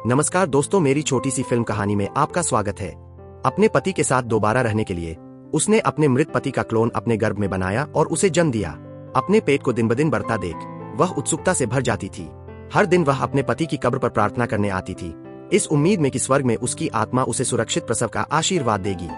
नमस्कार दोस्तों, मेरी छोटी सी फिल्म कहानी में आपका स्वागत है। अपने पति के साथ दोबारा रहने के लिए उसने अपने मृत पति का क्लोन अपने गर्भ में बनाया और उसे जन्म दिया। अपने पेट को दिन ब दिन बढ़ता देख वह उत्सुकता से भर जाती थी। हर दिन वह अपने पति की कब्र पर प्रार्थना करने आती थी, इस उम्मीद में कि स्वर्ग में उसकी आत्मा उसे सुरक्षित प्रसव का आशीर्वाद देगी।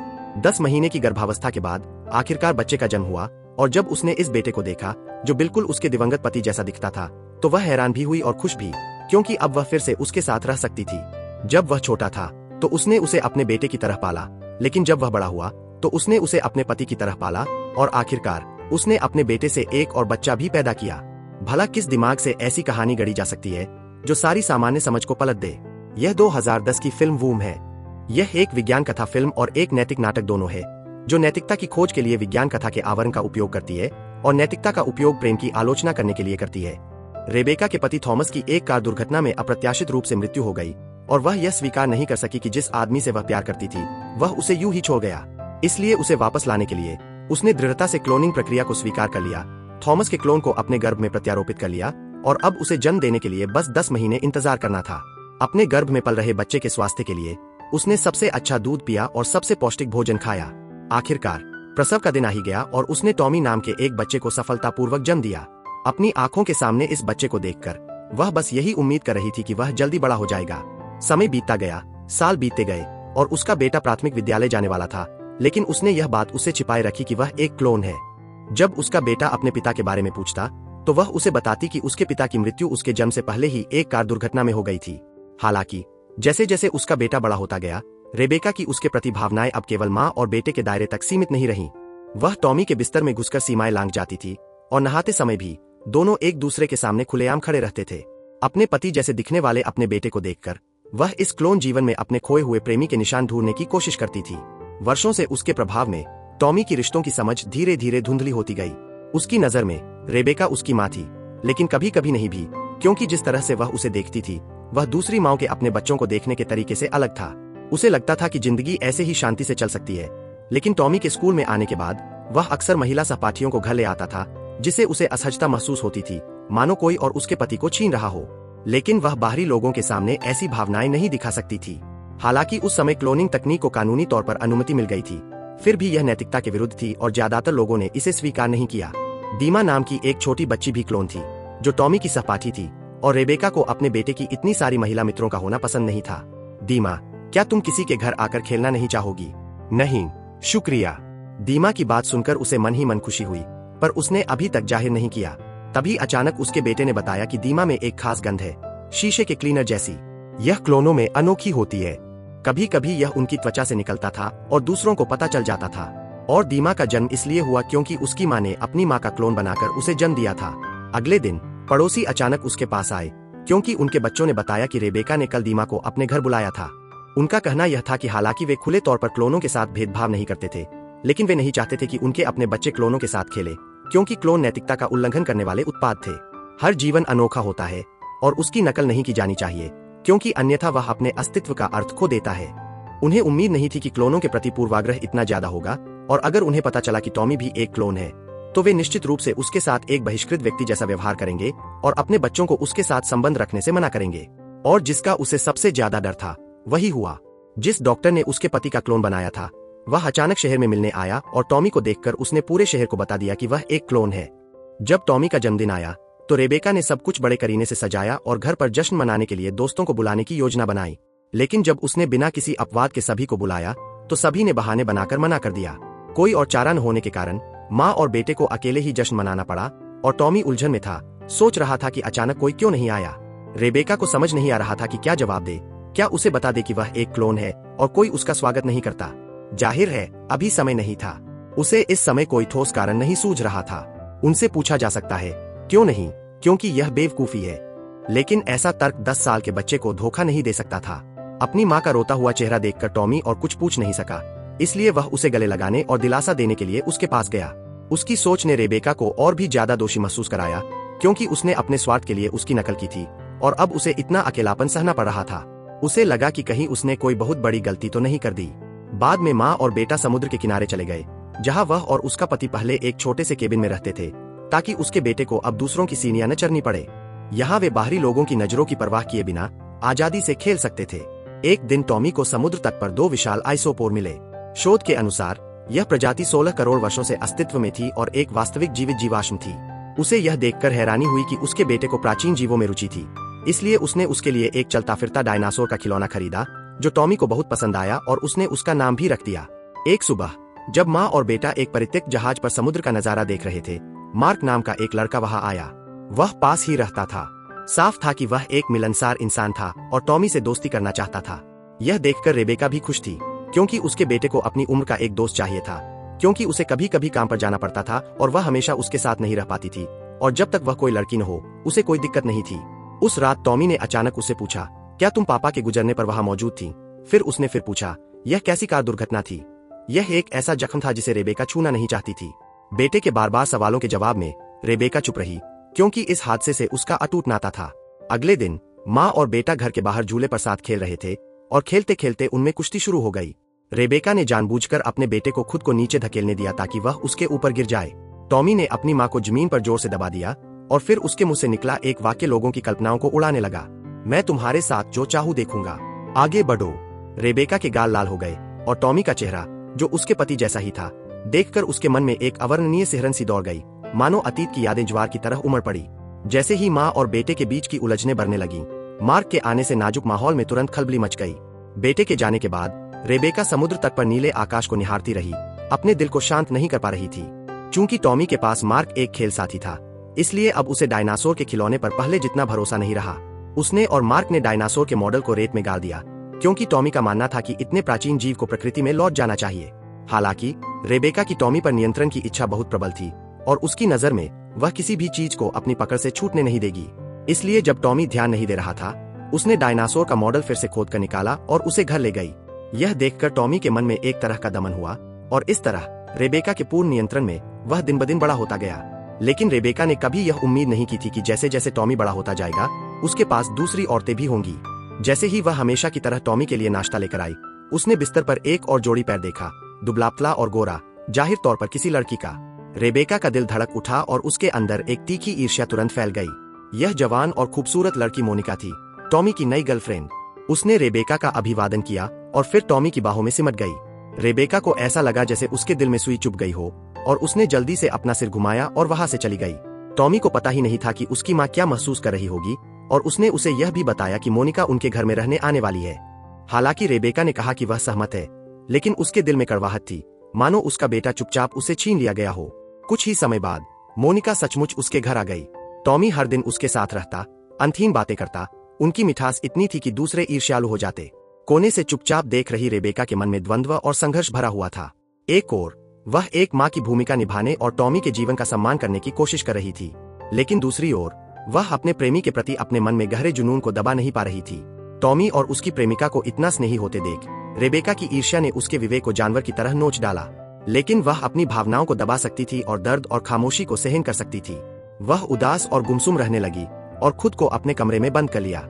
10 महीने की गर्भावस्था के बाद आखिरकार बच्चे का जन्म हुआ और जब उसने इस बेटे को देखा जो बिल्कुल उसके दिवंगत पति जैसा दिखता था, तो वह हैरान भी हुई और खुश भी, क्योंकि अब वह फिर से उसके साथ रह सकती थी। जब वह छोटा था तो उसने उसे अपने बेटे की तरह पाला, लेकिन जब वह बड़ा हुआ तो उसने उसे अपने पति की तरह पाला और आखिरकार उसने अपने बेटे से एक और बच्चा भी पैदा किया। भला किस दिमाग से ऐसी कहानी गढ़ी जा सकती है जो सारी सामान्य समझ को पलट दे। यह 2010 की फिल्म वूम है। यह एक विज्ञान कथा फिल्म और एक नैतिक नाटक दोनों है, जो नैतिकता की खोज के लिए विज्ञान कथा के आवरण का उपयोग करती है और नैतिकता का उपयोग प्रेम की आलोचना करने के लिए करती है। रेबेका के पति थॉमस की एक कार दुर्घटना में अप्रत्याशित रूप से मृत्यु हो गई और वह यह स्वीकार नहीं कर सकी कि जिस आदमी से वह प्यार करती थी वह उसे यूं ही छोड़ गया। इसलिए उसे वापस लाने के लिए उसने दृढ़ता से क्लोनिंग प्रक्रिया को स्वीकार कर लिया, थॉमस के क्लोन को अपने गर्भ में प्रत्यारोपित कर लिया और अब उसे जन्म देने के लिए बस 10 महीने इंतजार करना था। अपने गर्भ में पल रहे बच्चे के स्वास्थ्य के लिए उसने सबसे अच्छा दूध पिया और सबसे पौष्टिक भोजन खाया। आखिरकार प्रसव का दिन आ ही गया और उसने टॉमी नाम के एक बच्चे को सफलतापूर्वक जन्म दिया। अपनी आंखों के सामने इस बच्चे को देखकर वह बस यही उम्मीद कर रही थी कि वह जल्दी बड़ा हो जाएगा। समय बीतता गया, साल बीतते गए और उसका बेटा प्राथमिक विद्यालय जाने वाला था, लेकिन उसने यह बात उससे छिपाए रखी कि वह एक क्लोन है। जब उसका बेटा अपने पिता के बारे में पूछता तो वह उसे बताती कि उसके पिता की मृत्यु उसके जन्म से पहले ही एक कार दुर्घटना में हो गई थी। हालांकि जैसे जैसे उसका बेटा बड़ा होता गया, रेबेका की उसके प्रति भावनाएं अब केवल माँ और बेटे के दायरे तक सीमित नहीं रहीं। वह टॉमी के बिस्तर में घुसकर सीमाएं लांघ जाती थी और नहाते समय भी दोनों एक दूसरे के सामने खुलेआम खड़े रहते थे। अपने पति जैसे दिखने वाले अपने बेटे को देखकर वह इस क्लोन जीवन में अपने खोए हुए प्रेमी के निशान ढूंढने की कोशिश करती थी। वर्षों से उसके प्रभाव में टॉमी की रिश्तों की समझ धीरे धीरे धुंधली होती गई। उसकी नजर में रेबेका उसकी माँ थी, लेकिन कभी कभी नहीं भी, क्योंकि जिस तरह से वह उसे देखती थी वह दूसरी माँ के अपने बच्चों को देखने के तरीके से अलग था। उसे लगता था कि जिंदगी ऐसे ही शांति से चल सकती है, लेकिन टॉमी के स्कूल में आने के बाद वह अक्सर महिला सहपाठियों को घर ले आता था, जिसे उसे असहजता महसूस होती थी, मानो कोई और उसके पति को छीन रहा हो। लेकिन वह बाहरी लोगों के सामने ऐसी भावनाएं नहीं दिखा सकती थी। हालांकि उस समय क्लोनिंग तकनीक को कानूनी तौर पर अनुमति मिल गई थी, फिर भी यह नैतिकता के विरुद्ध थी और ज्यादातर लोगों ने इसे स्वीकार नहीं किया। दीमा नाम की एक छोटी बच्ची भी क्लोन थी, जो टॉमी की सहपाठी थी और रेबेका को अपने बेटे की इतनी सारी महिला मित्रों का होना पसंद नहीं था। दीमा, क्या तुम किसी के घर आकर खेलना नहीं चाहोगी? नहीं शुक्रिया। दीमा की बात सुनकर उसे मन ही मन खुशी हुई, पर उसने अभी तक जाहिर नहीं किया। तभी अचानक उसके बेटे ने बताया कि दीमा में एक खास गंध है, शीशे के क्लीनर जैसी। यह क्लोनों में अनोखी होती है। कभी कभी यह उनकी त्वचा से निकलता था और दूसरों को पता चल जाता था। और दीमा का जन्म इसलिए हुआ क्योंकि उसकी माँ ने अपनी माँ का क्लोन बनाकर उसे जन्म दिया था। अगले दिन पड़ोसी अचानक उसके पास आए, क्योंकि उनके बच्चों ने बताया कि रेबेका ने कल दीमा को अपने घर बुलाया था। उनका कहना यह था कि हालांकि वे खुले तौर पर क्लोनों के साथ भेदभाव नहीं करते थे, लेकिन वे नहीं चाहते थे कि उनके अपने बच्चे क्लोनों के साथ खेले, क्योंकि क्लोन नैतिकता का उल्लंघन करने वाले उत्पाद थे। हर जीवन अनोखा होता है और उसकी नकल नहीं की जानी चाहिए, क्योंकि अन्यथा वह अपने अस्तित्व का अर्थ खो देता है। उन्हें उम्मीद नहीं थी कि क्लोनों के प्रति पूर्वाग्रह इतना ज्यादा होगा, और अगर उन्हें पता चला कि टॉमी भी एक क्लोन है तो वे निश्चित रूप से उसके साथ एक बहिष्कृत व्यक्ति जैसा व्यवहार करेंगे और अपने बच्चों को उसके साथ संबंध रखने से मना करेंगे। और जिसका उसे सबसे ज्यादा डर था वही हुआ। जिस डॉक्टर ने उसके पति का क्लोन बनाया था वह अचानक शहर में मिलने आया और टॉमी को देखकर उसने पूरे शहर को बता दिया कि वह एक क्लोन है। जब टॉमी का जन्मदिन आया तो रेबेका ने सब कुछ बड़े करीने से सजाया और घर पर जश्न मनाने के लिए दोस्तों को बुलाने की योजना बनाई। लेकिन जब उसने बिना किसी अपवाद के सभी को बुलाया तो सभी ने बहाने बनाकर मना कर दिया। कोई और चारा न होने के कारण माँ और बेटे को अकेले ही जश्न मनाना पड़ा और टॉमी उलझन में था, सोच रहा था कि अचानक कोई क्यों नहीं आया। रेबेका को समझ नहीं आ रहा था कि क्या जवाब दे। क्या उसे बता दे कि वह एक क्लोन है और कोई उसका स्वागत नहीं करता? जाहिर है अभी समय नहीं था। उसे इस समय कोई ठोस कारण नहीं सूझ रहा था। उनसे पूछा जा सकता है क्यों नहीं, क्योंकि यह बेवकूफी है। लेकिन ऐसा तर्क 10 साल के बच्चे को धोखा नहीं दे सकता था। अपनी माँ का रोता हुआ चेहरा देखकर टॉमी और कुछ पूछ नहीं सका, इसलिए वह उसे गले लगाने और दिलासा देने के लिए उसके पास गया। उसकी सोच ने रेबेका को और भी ज्यादा दोषी महसूस कराया, क्योंकि उसने अपने स्वार्थ के लिए उसकी नकल की थी और अब उसे इतना अकेलापन सहना पड़ रहा था। उसे लगा कि कहीं उसने कोई बहुत बड़ी गलती तो नहीं कर दी। बाद में माँ और बेटा समुद्र के किनारे चले गए, जहाँ वह और उसका पति पहले एक छोटे से केबिन में रहते थे, ताकि उसके बेटे को अब दूसरों की सीनियां न चरनी पड़े। यहाँ वे बाहरी लोगों की नजरों की परवाह किए बिना आजादी से खेल सकते थे। एक दिन टॉमी को समुद्र तट पर दो विशाल आइसोपोर मिले। शोध के अनुसार यह प्रजाति 16 करोड़ वर्षों से अस्तित्व में थी और एक वास्तविक जीवित जीवाश्म थी। उसे यह देखकर हैरानी हुई कि उसके बेटे को प्राचीन जीवों में रुचि थी, इसलिए उसने उसके लिए एक चलता फिरता डायनासोर का खिलौना खरीदा, जो टॉमी को बहुत पसंद आया और उसने उसका नाम भी रख दिया। एक सुबह जब माँ और बेटा एक परित्यक्त जहाज पर समुद्र का नजारा देख रहे थे, मार्क नाम का एक लड़का वहां आया। वह पास ही रहता था। साफ था कि वह एक मिलनसार इंसान था और टॉमी से दोस्ती करना चाहता था। यह देखकर रेबेका भी खुश थी, क्योंकि उसके बेटे को अपनी उम्र का एक दोस्त चाहिए था, क्योंकि उसे कभी कभी काम पर जाना पड़ता था और वह हमेशा उसके साथ नहीं रह पाती थी, और जब तक वह कोई लड़की न हो उसे कोई दिक्कत नहीं थी। उस रात टॉमी ने अचानक उससे पूछा, क्या तुम पापा के गुजरने पर वहां मौजूद थी? फिर उसने पूछा, यह कैसी कार दुर्घटना थी? यह एक ऐसा जख्म था जिसे रेबेका छूना नहीं चाहती थी। बेटे के बार बार सवालों के जवाब में रेबेका चुप रही, क्योंकि इस हादसे से उसका अटूट नाता था। अगले दिन माँ और बेटा घर के बाहर झूले पर साथ खेल रहे थे और खेलते खेलते उनमें कुश्ती शुरू हो गई। रेबेका ने जानबूझकर अपने बेटे को खुद को नीचे धकेलने दिया ताकि वह उसके ऊपर गिर जाए। टॉमी ने अपनी माँ को जमीन पर जोर से दबा दिया और फिर उसके मुंह से निकला एक वाक्य लोगों की कल्पनाओं को उड़ाने लगा, मैं तुम्हारे साथ जो चाहूं देखूंगा, आगे बढ़ो। रेबेका के गाल लाल हो गए और टॉमी का चेहरा, जो उसके पति जैसा ही था, देखकर उसके मन में एक अवर्णनीय सिहरन सी दौड़ गई, मानो अतीत की यादें ज्वार की तरह उमड़ पड़ी। जैसे ही माँ और बेटे के बीच की उलझने बढ़ने लगी, मार्क के आने से नाजुक माहौल में तुरंत खलबली मच गई। बेटे के जाने के बाद रेबेका समुद्र तट पर नीले आकाश को निहारती रही, अपने दिल को शांत नहीं कर पा रही थी। चूंकि टॉमी के पास मार्क एक खेल साथी था, इसलिए अब उसे डायनासोर के खिलौने पर पहले जितना भरोसा नहीं रहा। उसने और मार्क ने डायनासोर के मॉडल को रेत में गाड़ दिया, क्योंकि टॉमी का मानना था कि इतने प्राचीन जीव को प्रकृति में लौट जाना चाहिए। हालांकि रेबेका की टॉमी पर नियंत्रण की इच्छा बहुत प्रबल थी और उसकी नजर में वह किसी भी चीज को अपनी पकड़ से छूटने नहीं देगी। इसलिए जब टॉमी ध्यान नहीं दे रहा था, उसने डायनासोर का मॉडल फिर से खोद कर निकाला और उसे घर ले गई। यह देखकर टॉमी के मन में एक तरह का दमन हुआ और इस तरह रेबेका के पूर्ण नियंत्रण में वह दिन ब दिन बड़ा होता गया। लेकिन रेबेका ने कभी यह उम्मीद नहीं की थी कि जैसे जैसे टॉमी बड़ा होता जाएगा, उसके पास दूसरी औरतें भी होंगी। जैसे ही वह हमेशा की तरह टॉमी के लिए नाश्ता लेकर आई, उसने बिस्तर पर एक और जोड़ी पैर देखा, दुबला-पतला और गोरा, जाहिर तौर पर किसी लड़की का। रेबेका का दिल धड़क उठा और उसके अंदर एक तीखी ईर्ष्या तुरंत फैल गई। यह जवान और खूबसूरत लड़की मोनिका थी, टॉमी की नई गर्लफ्रेंड। उसने रेबेका का अभिवादन किया और फिर टॉमी की बाहों में सिमट गई। रेबेका को ऐसा लगा जैसे उसके दिल में सुई चुभ गई हो और उसने जल्दी से अपना सिर घुमाया और वहां से चली गई। टॉमी को पता ही नहीं था कि उसकी माँ क्या महसूस कर रही होगी और उसने उसे यह भी बताया कि मोनिका उनके घर में रहने आने वाली है। हालांकि रेबेका ने कहा कि वह सहमत है, लेकिन उसके दिल में कड़वाहट थी, मानो उसका बेटा चुपचाप उसे छीन लिया गया हो। कुछ ही समय बाद मोनिका सचमुच उसके घर आ गई। टॉमी हर दिन उसके साथ रहता, अनथीन बातें करता। उनकी मिठास इतनी थी कि दूसरे ईर्ष्यालु हो जाते। कोने से चुपचाप देख रही रेबेका के मन में द्वंद्व और संघर्ष भरा हुआ था। एक ओर वह एक माँ की भूमिका निभाने और टॉमी के जीवन का सम्मान करने की कोशिश कर रही थी, लेकिन दूसरी ओर वह अपने प्रेमी के प्रति अपने मन में गहरे जुनून को दबा नहीं पा रही थी। टॉमी और उसकी प्रेमिका को इतना स्नेही होते देख रेबेका की ईर्ष्या ने उसके विवेक को जानवर की तरह नोच डाला। लेकिन वह अपनी भावनाओं को दबा सकती थी और दर्द और खामोशी को सहन कर सकती थी। वह उदास और गुमसुम रहने लगी और खुद को अपने कमरे में बंद कर लिया।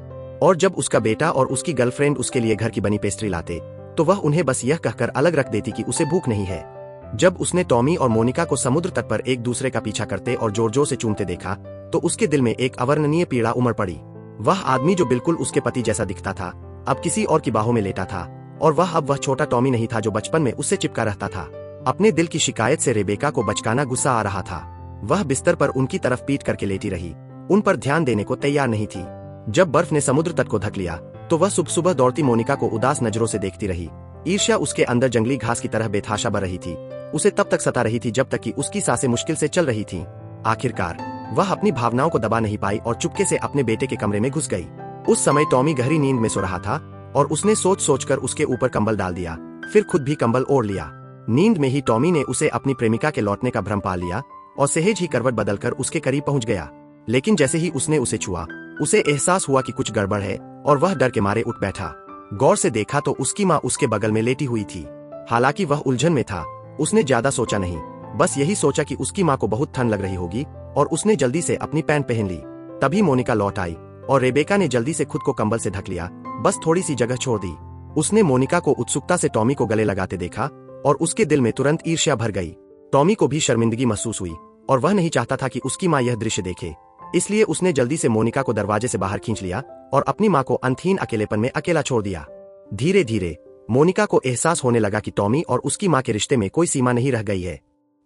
और जब उसका बेटा और उसकी गर्लफ्रेंड उसके लिए घर की बनी पेस्ट्री लाते, तो वह उन्हें बस यह कहकर अलग रख देती कि उसे भूख नहीं है। जब उसने टॉमी और मोनिका को समुद्र तट पर एक दूसरे का पीछा करते और जोर जोर से चूमते देखा, तो उसके दिल में एक अवर्णनीय पीड़ा उमड़ पड़ी। वह आदमी जो बिल्कुल उसके पति जैसा दिखता था, अब किसी और की बाहों में लेटा था, और वह छोटा टॉमी नहीं था जो बचपन में उससे चिपका रहता था। अपने दिल की शिकायत से रेबेका को बचकाना गुस्सा आ रहा था। वह बिस्तर पर उनकी तरफ पीट करके लेटी रही, उन पर ध्यान देने को तैयार नहीं थी। जब बर्फ ने समुद्र तट को ढक लिया, तो वह सुबह सुबह दौड़ती मोनिका को उदास नजरों से देखती रही। ईर्ष्या उसके अंदर जंगली घास की तरह बेतहाशा बढ़ रही थी। उसे तब तक सता रही थी जब तक कि उसकी सांसें मुश्किल से चल रही थीं। आखिरकार वह अपनी भावनाओं को दबा नहीं पाई और चुपके से अपने बेटे के कमरे में घुस गई। उस समय टॉमी गहरी नींद में सो रहा था और उसने सोच सोचकर उसके ऊपर कंबल डाल दिया, फिर खुद भी कंबल ओढ़ लिया। नींद में ही टॉमी ने उसे अपनी प्रेमिका के लौटने का भ्रम पाल लिया और सहज ही करवट बदलकर उसके करीब पहुंच गया। लेकिन जैसे ही उसने उसे छुआ, उसे एहसास हुआ कि कुछ गड़बड़ है और वह डर के मारे उठ बैठा। गौर से देखा तो उसकी माँ उसके बगल में लेटी हुई थी। हालांकि वह उलझन में था, उसने ज्यादा सोचा नहीं, बस यही सोचा कि उसकी माँ को बहुत ठंड लग रही होगी और उसने जल्दी से अपनी पैंट पहन ली। तभी मोनिका लौट आई और रेबेका ने जल्दी से खुद को कंबल से ढक लिया, बस थोड़ी सी जगह छोड़ दी। उसने मोनिका को उत्सुकता से टॉमी को गले लगाते देखा और उसके दिल में तुरंत ईर्ष्या भर गई। टॉमी को भी शर्मिंदगी महसूस हुई और वह नहीं चाहता था कि उसकी माँ यह दृश्य देखे। इसलिए उसने जल्दी से मोनिका को दरवाजे से बाहर खींच लिया और अपनी माँ को अंतहीन अकेलेपन में अकेला छोड़ दिया। धीरे धीरे मोनिका को एहसास होने लगा कि टॉमी और उसकी माँ के रिश्ते में कोई सीमा नहीं रह गई है।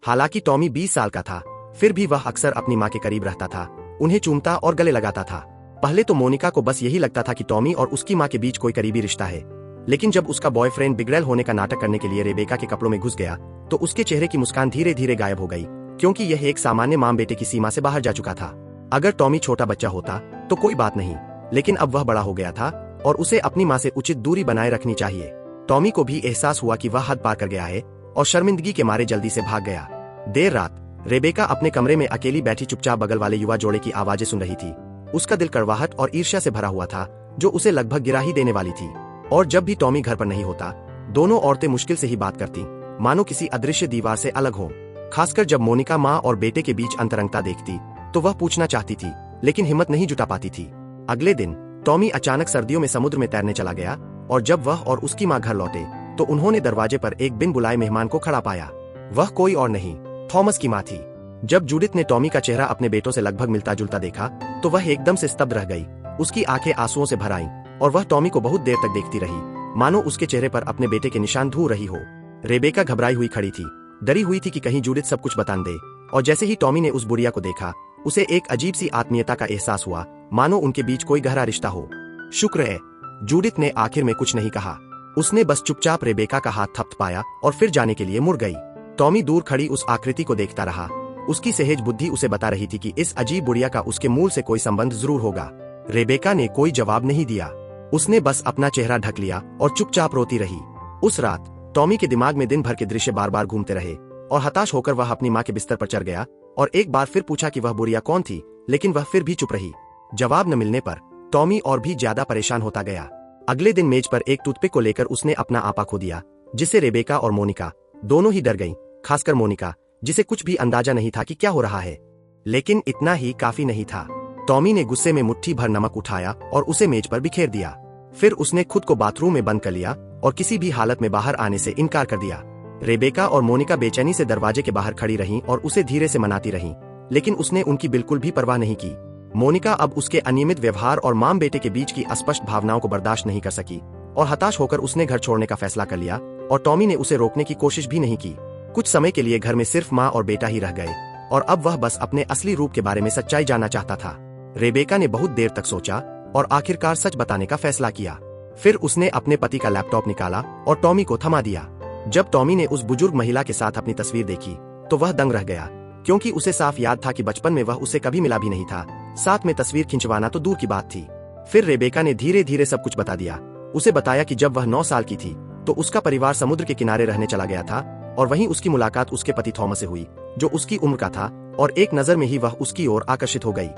हालांकि टॉमी 20 साल का था, फिर भी वह अक्सर अपनी माँ के करीब रहता था, उन्हें चूमता और गले लगाता था। पहले तो मोनिका को बस यही लगता था कि टॉमी और उसकी माँ के बीच कोई करीबी रिश्ता है, लेकिन जब उसका बॉयफ्रेंड बिगड़ैल होने का नाटक करने के लिए रेबेका के कपड़ों में घुस गया तो उसके चेहरे की मुस्कान धीरे धीरे गायब हो गई, क्योंकि यह एक सामान्य माँ बेटे की सीमा से बाहर जा चुका था। अगर टॉमी छोटा बच्चा होता तो कोई बात नहीं, लेकिन अब वह बड़ा हो गया था और उसे अपनी माँ से उचित दूरी बनाए रखनी चाहिए। टॉमी को भी एहसास हुआ कि वह हद पार कर गया है और शर्मिंदगी के मारे जल्दी से भाग गया। देर रात रेबेका अपने कमरे में अकेली बैठी चुपचाप बगल वाले युवा जोड़े की आवाजें सुन रही थी। उसका दिल कड़वाहट और ईर्ष्या से भरा हुआ था, जो उसे लगभग गिरा ही देने वाली थी। और जब भी टॉमी घर पर नहीं होता, दोनों औरतें मुश्किल से ही बात करती, मानो किसी अदृश्य दीवार से अलग हो। खासकर जब मोनिका माँ और बेटे के बीच अंतरंगता देखती तो वह पूछना चाहती थी, लेकिन हिम्मत नहीं जुटा पाती थी। अगले दिन टॉमी अचानक सर्दियों में समुद्र में तैरने चला गया और जब वह और उसकी माँ घर लौटे तो उन्होंने दरवाजे पर एक बिन बुलाए मेहमान को खड़ा पाया। वह कोई और नहीं, थॉमस की माँ थी। जब जूडिथ ने टॉमी का चेहरा अपने बेटों से लगभग मिलता जुलता देखा तो वह एकदम से स्तब्ध रह गई। उसकी आंखें आंसुओं से भर आईं और वह टॉमी को बहुत देर तक देखती रही, मानो उसके चेहरे पर अपने बेटे के निशान ढूंढ रही हो। रेबेका घबराई हुई खड़ी थी, डरी हुई थी कि कहीं जूडिथ सब कुछ बता दे। और जैसे ही टॉमी ने उस बुढ़िया को देखा, उसे एक अजीब सी आत्मीयता का एहसास हुआ, मानो उनके बीच कोई गहरा रिश्ता हो। शुक्र है, जूडिथ ने आखिर में कुछ नहीं कहा। उसने बस चुपचाप रेबेका का हाथ थपथपाया और फिर जाने के लिए मुड़ गई। टॉमी दूर खड़ी उस आकृति को देखता रहा। उसकी सहज बुद्धि उसे बता रही थी कि इस अजीब बुढ़िया का उसके मूल से कोई संबंध जरूर होगा। रेबेका ने कोई जवाब नहीं दिया, उसने बस अपना चेहरा ढक लिया और चुपचाप रोती रही। उस रात टॉमी के दिमाग में दिन भर के दृश्य बार बार घूमते रहे और हताश होकर वह अपनी माँ के बिस्तर पर चढ़ गया और एक बार फिर पूछा कि वह बुढ़िया कौन थी, लेकिन वह फिर भी चुप रही। जवाब न मिलने पर टॉमी और भी ज्यादा परेशान होता गया। अगले दिन मेज पर एक टूथपिक को लेकर उसने अपना आपा खो दिया, जिससे रेबेका और मोनिका दोनों ही डर गईं, खासकर मोनिका, जिसे कुछ भी अंदाजा नहीं था कि क्या हो रहा है। लेकिन इतना ही काफी नहीं था। टॉमी ने गुस्से में मुट्ठी भर नमक उठाया और उसे मेज पर बिखेर दिया। फिर उसने खुद को बाथरूम में बंद कर लिया और किसी भी हालत में बाहर आने से इनकार कर दिया। रेबेका और मोनिका बेचैनी से दरवाजे के बाहर खड़ी रहीं और उसे धीरे से मनाती रहीं, लेकिन उसने उनकी बिल्कुल भी परवाह नहीं की। मोनिका अब उसके अनियमित व्यवहार और मां बेटे के बीच की अस्पष्ट भावनाओं को बर्दाश्त नहीं कर सकी और हताश होकर उसने घर छोड़ने का फैसला कर लिया और टॉमी ने उसे रोकने की कोशिश भी नहीं की। कुछ समय के लिए घर में सिर्फ माँ और बेटा ही रह गए और अब वह बस अपने असली रूप के बारे में सच्चाई जानना चाहता था। रेबेका ने बहुत देर तक सोचा और आखिरकार सच बताने का फैसला किया। फिर उसने अपने पति का लैपटॉप निकाला और टॉमी को थमा दिया। जब टॉमी ने उस बुजुर्ग महिला के साथ अपनी तस्वीर देखी तो वह दंग रह गया, क्योंकि उसे साफ याद था कि बचपन में वह उसे कभी मिला भी नहीं था, साथ में तस्वीर खिंचवाना तो दूर की बात थी। फिर रेबेका ने धीरे धीरे सब कुछ बता दिया। उसे बताया कि जब वह 9 साल की थी तो उसका परिवार समुद्र के किनारे रहने चला गया था और वहीं उसकी मुलाकात उसके पति थॉमस से हुई, जो उसकी उम्र का था, और एक नजर में ही वह उसकी ओर आकर्षित हो गई।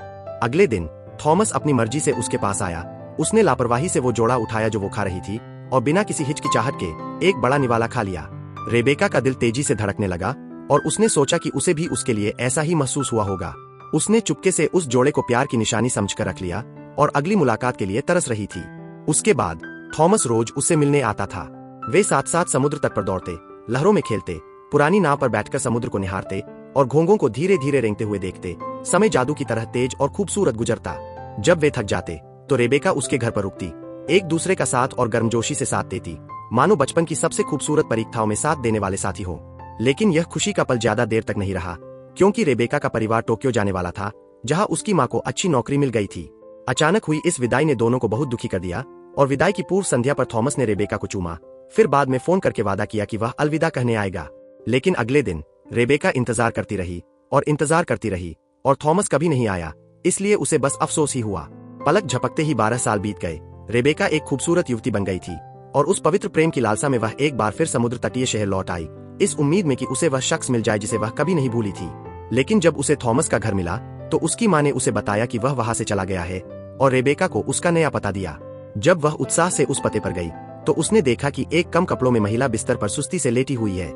अगले दिन थॉमस अपनी मर्जी से उसके पास आया। उसने लापरवाही से वो जोड़ा उठाया जो वो खा रही थी और बिना किसी हिचकिचाहट के एक बड़ा निवाला खा लिया। रेबेका का दिल तेजी से धड़कने लगा और उसने सोचा कि उसे भी उसके लिए ऐसा ही महसूस हुआ होगा। उसने चुपके से उस जोड़े को प्यार की निशानी समझकर रख लिया और अगली मुलाकात के लिए तरस रही थी। उसके बाद थॉमस रोज उससे मिलने आता था। वे साथ साथ समुद्र तट पर दौड़ते, लहरों में खेलते, पुरानी नाव पर बैठकर समुद्र को निहारते और घोंघों को धीरे धीरे रेंगते हुए देखते। समय जादू की तरह तेज और खूबसूरत गुजरता। जब वे थक जाते तो रेबेका उसके घर पर रुकती, एक दूसरे का साथ और गर्मजोशी से साथ देती, मानो बचपन की सबसे खूबसूरत परीक्षाओं में साथ देने वाले साथी हो। लेकिन यह खुशी का पल ज्यादा देर तक नहीं रहा, क्योंकि रेबेका का परिवार टोक्यो जाने वाला था, जहां उसकी माँ को अच्छी नौकरी मिल गई थी। अचानक हुई इस विदाई ने दोनों को बहुत दुखी कर दिया और विदाई की पूर्व संध्या पर थॉमस ने रेबेका को चूमा, फिर बाद में फोन करके वादा किया कि वह अलविदा कहने आएगा। लेकिन अगले दिन रेबेका इंतजार करती रही और इंतजार करती रही और थॉमस कभी नहीं आया, इसलिए उसे बस अफसोस ही हुआ। पलक झपकते ही 12 साल बीत गए। रेबेका एक खूबसूरत युवती बन गई थी और उस पवित्र प्रेम की लालसा में वह एक बार फिर समुद्र तटीय शहर लौट आई, इस उम्मीद में कि उसे वह शख्स मिल जाए जिसे वह कभी नहीं भूली थी। लेकिन जब उसे थॉमस का घर मिला तो उसकी माँ ने उसे बताया कि वह वहां से चला गया है और रेबेका को उसका नया पता दिया। जब वह उत्साह से उस पते पर गई तो उसने देखा कि एक कम कपड़ों में महिला बिस्तर पर सुस्ती से लेटी हुई है।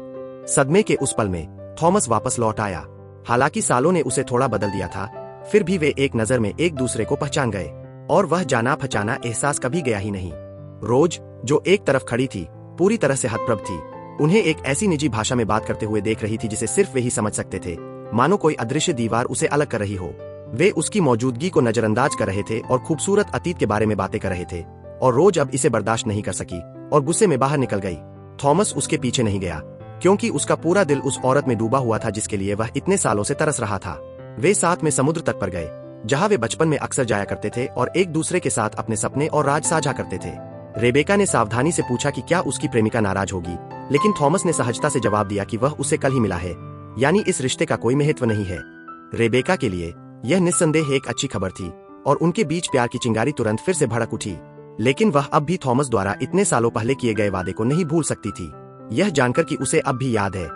सदमे के उस पल में थॉमस वापस लौट आया। हालांकि सालों ने उसे थोड़ा बदल दिया था, फिर भी वे एक नजर में एक दूसरे को पहचान गए और वह जाना पहचाना एहसास कभी गया ही नहीं। रोज जो एक तरफ खड़ी थी, पूरी तरह से हतप्रभ थी, उन्हें एक ऐसी निजी भाषा में बात करते हुए देख रही थी जिसे सिर्फ वे ही समझ सकते थे, मानो कोई अदृश्य दीवार उसे अलग कर रही हो। वे उसकी मौजूदगी को नजरअंदाज कर रहे थे और खूबसूरत अतीत के बारे में बातें कर रहे थे, और रोज अब इसे बर्दाश्त नहीं कर सकी और गुस्से में बाहर निकल गई। थॉमस उसके पीछे नहीं गया, क्योंकि उसका पूरा दिल उस औरत में डूबा हुआ था जिसके लिए वह इतने सालों से तरस रहा था। वे साथ में समुद्र तट पर गए, जहां वे बचपन में अक्सर जाया करते थे और एक दूसरे के साथ अपने सपने और राज साझा करते थे। रेबेका ने सावधानी से पूछा कि क्या उसकी प्रेमिका नाराज होगी, लेकिन थॉमस ने सहजता से जवाब दिया कि वह उसे कल ही मिला है, यानी इस रिश्ते का कोई महत्व नहीं है। रेबेका के लिए यह निस्संदेह एक अच्छी खबर थी और उनके बीच प्यार की चिंगारी तुरंत फिर से भड़क उठी। लेकिन वह अब भी थॉमस द्वारा इतने सालों पहले किए गए वादे को नहीं भूल सकती थी, यह जानकर कि उसे अब भी याद है।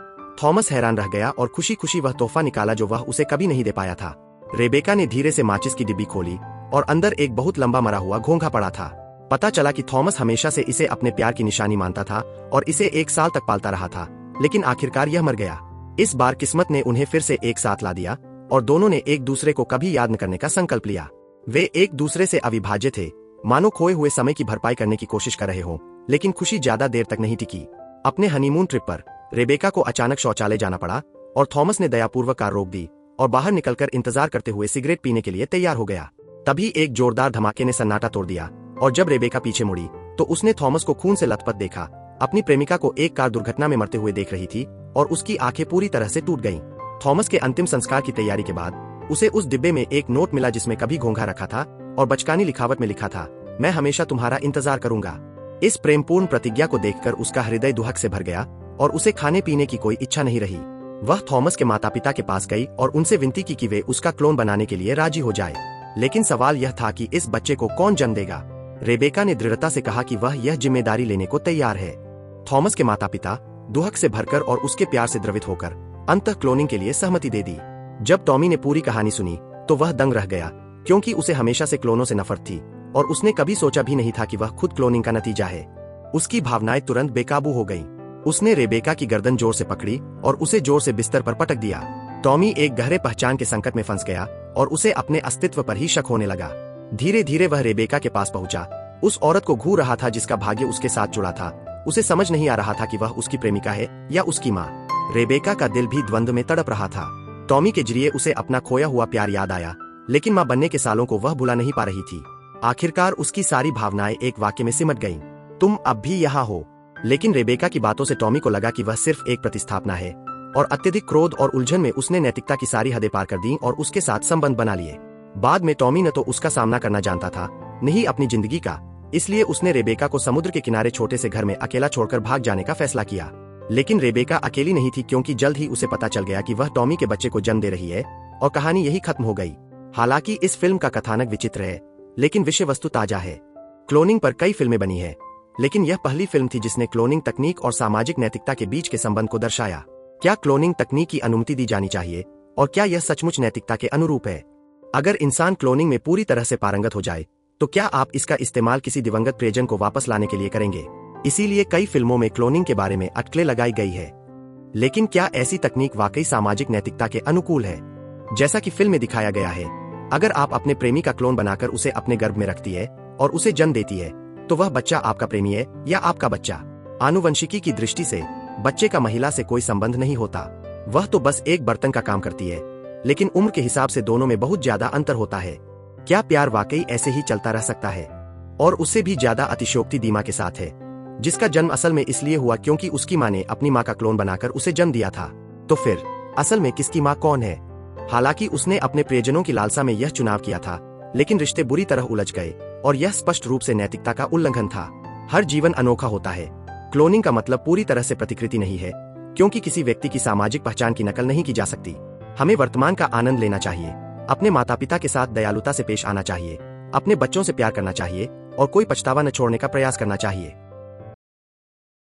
थॉमस हैरान रह गया और खुशी खुशी वह तोहफा निकाला जो वह उसे कभी नहीं दे पाया था। रेबेका ने धीरे से माचिस की डिब्बी खोली और अंदर एक बहुत लंबा मरा हुआ घोंघा पड़ा था। पता चला कि थॉमस हमेशा से इसे अपने प्यार की निशानी मानता था और इसे 1 साल तक पालता रहा था, लेकिन आखिरकार यह मर गया। इस बार किस्मत ने उन्हें फिर से एक साथ ला दिया और दोनों ने एक दूसरे को कभी याद न करने का संकल्प लिया। वे एक दूसरे से अविभाज्य थे, मानो खोए हुए समय की भरपाई करने की कोशिश कर रहे हों, लेकिन खुशी ज्यादा देर तक नहीं टिकी। अपने हनीमून ट्रिप पर रेबेका को अचानक शौचालय जाना पड़ा और थॉमस ने दयापूर्वक कार रोक दी और बाहर निकलकर इंतजार करते हुए सिगरेट पीने के लिए तैयार हो गया। तभी एक जोरदार धमाके ने सन्नाटा तोड़ दिया और जब रेबेका पीछे मुड़ी तो उसने थॉमस को खून से लथपथ देखा। अपनी प्रेमिका को एक कार दुर्घटना में मरते हुए देख रही थी और उसकी आंखें पूरी तरह से टूट गईं। थॉमस के अंतिम संस्कार की तैयारी के बाद उसे उस डिब्बे में एक नोट मिला जिसमें कभी घोंघा रखा था और बचकानी लिखावट में लिखा था, मैं हमेशा तुम्हारा इंतजार करूंगा। इस प्रेमपूर्ण प्रतिज्ञा को देखकर उसका हृदय दुहक से भर गया और उसे खाने पीने की कोई इच्छा नहीं रही। वह थॉमस के माता पिता के पास गई और उनसे विनती की कि वे उसका क्लोन बनाने के लिए राजी हो जाए, लेकिन सवाल यह था कि इस बच्चे को कौन जन्म देगा। रेबेका ने दृढ़ता से कहा कि वह यह जिम्मेदारी लेने को तैयार है। थॉमस के माता पिता दुहक से भरकर और उसके प्यार से द्रवित होकर अंततः क्लोनिंग के लिए सहमति दे दी। जब टॉमी ने पूरी कहानी सुनी तो वह दंग रह गया, क्योंकि उसे हमेशा से क्लोनों से नफरत थी और उसने कभी सोचा भी नहीं था कि वह खुद क्लोनिंग का नतीजा है। उसकी भावनाएं तुरंत बेकाबू हो गईं। उसने रेबेका की गर्दन जोर से पकड़ी और उसे जोर से बिस्तर पर पटक दिया। टॉमी एक गहरे पहचान के संकट में फंस गया और उसे अपने अस्तित्व पर ही शक होने लगा। धीरे धीरे वह रेबेका के पास पहुंचा, उस औरत को घूर रहा था जिसका भाग्य उसके साथ जुड़ा था। उसे समझ नहीं आ रहा था कि वह उसकी प्रेमिका है या उसकी माँ। रेबेका का दिल भी द्वंद्व में तड़प रहा था। टॉमी के जरिए उसे अपना खोया हुआ प्यार याद आया, लेकिन माँ बनने के सालों को वह भुला नहीं पा रही थी। आखिरकार उसकी सारी भावनाएं एक वाक्य में सिमट गईं, तुम अब भी यहाँ हो। लेकिन रेबेका की बातों से टॉमी को लगा कि वह सिर्फ एक प्रतिस्थापना है और अत्यधिक क्रोध और उलझन में उसने नैतिकता की सारी हदें पार कर दी और उसके साथ संबंध बना लिए। बाद में टॉमी न तो उसका सामना करना जानता था, नहीं अपनी जिंदगी का, इसलिए उसने रेबेका को समुद्र के किनारे छोटे से घर में अकेला छोड़कर भाग जाने का फैसला किया। लेकिन रेबेका अकेली नहीं थी, क्योंकि जल्द ही उसे पता चल गया कि वह टॉमी के बच्चे को जन्म दे रही है और कहानी यही खत्म हो गई। हालांकि इस फिल्म का कथानक विचित्र है, लेकिन विषय वस्तु ताजा है। क्लोनिंग पर कई फिल्में बनी है, लेकिन यह पहली फिल्म थी जिसने क्लोनिंग तकनीक और सामाजिक नैतिकता के बीच के संबंध को दर्शाया। क्या क्लोनिंग तकनीक की अनुमति दी जानी चाहिए और क्या यह सचमुच नैतिकता के अनुरूप है? अगर इंसान क्लोनिंग में पूरी तरह से पारंगत हो जाए तो क्या आप इसका इस्तेमाल किसी दिवंगत प्रियजन को वापस लाने के लिए करेंगे? इसीलिए कई फिल्मों में क्लोनिंग के बारे में अटकलें लगाई गई है। लेकिन क्या ऐसी तकनीक वाकई सामाजिक नैतिकता के अनुकूल है? जैसा कि फिल्म में दिखाया गया है, अगर आप अपने प्रेमी का क्लोन बनाकर उसे अपने गर्भ में रखती है और उसे जन्म देती है, तो वह बच्चा आपका प्रेमी है या आपका बच्चा? आनुवंशिकी की दृष्टि से बच्चे का महिला से कोई संबंध नहीं होता, वह तो बस एक बर्तन का काम करती है। लेकिन उम्र के हिसाब से दोनों में बहुत ज्यादा अंतर होता है। क्या प्यार वाकई ऐसे ही चलता रह सकता है? और उससे भी ज्यादा अतिशयोक्ति दीमा के साथ है, जिसका जन्म असल में इसलिए हुआ क्योंकि उसकी माँ ने अपनी माँ का क्लोन बनाकर उसे जन्म दिया था। तो फिर असल में किसकी माँ कौन है? हालांकि उसने अपने प्रियजनों की लालसा में यह चुनाव किया था, लेकिन रिश्ते बुरी तरह उलझ गए और यह स्पष्ट रूप से नैतिकता का उल्लंघन था। हर जीवन अनोखा होता है। क्लोनिंग का मतलब पूरी तरह से प्रतिकृति नहीं है, क्योंकि किसी व्यक्ति की सामाजिक पहचान की नकल नहीं की जा सकती। हमें वर्तमान का आनंद लेना चाहिए, अपने माता पिता के साथ दयालुता से पेश आना चाहिए, अपने बच्चों से प्यार करना चाहिए और कोई पछतावा न छोड़ने का प्रयास करना चाहिए।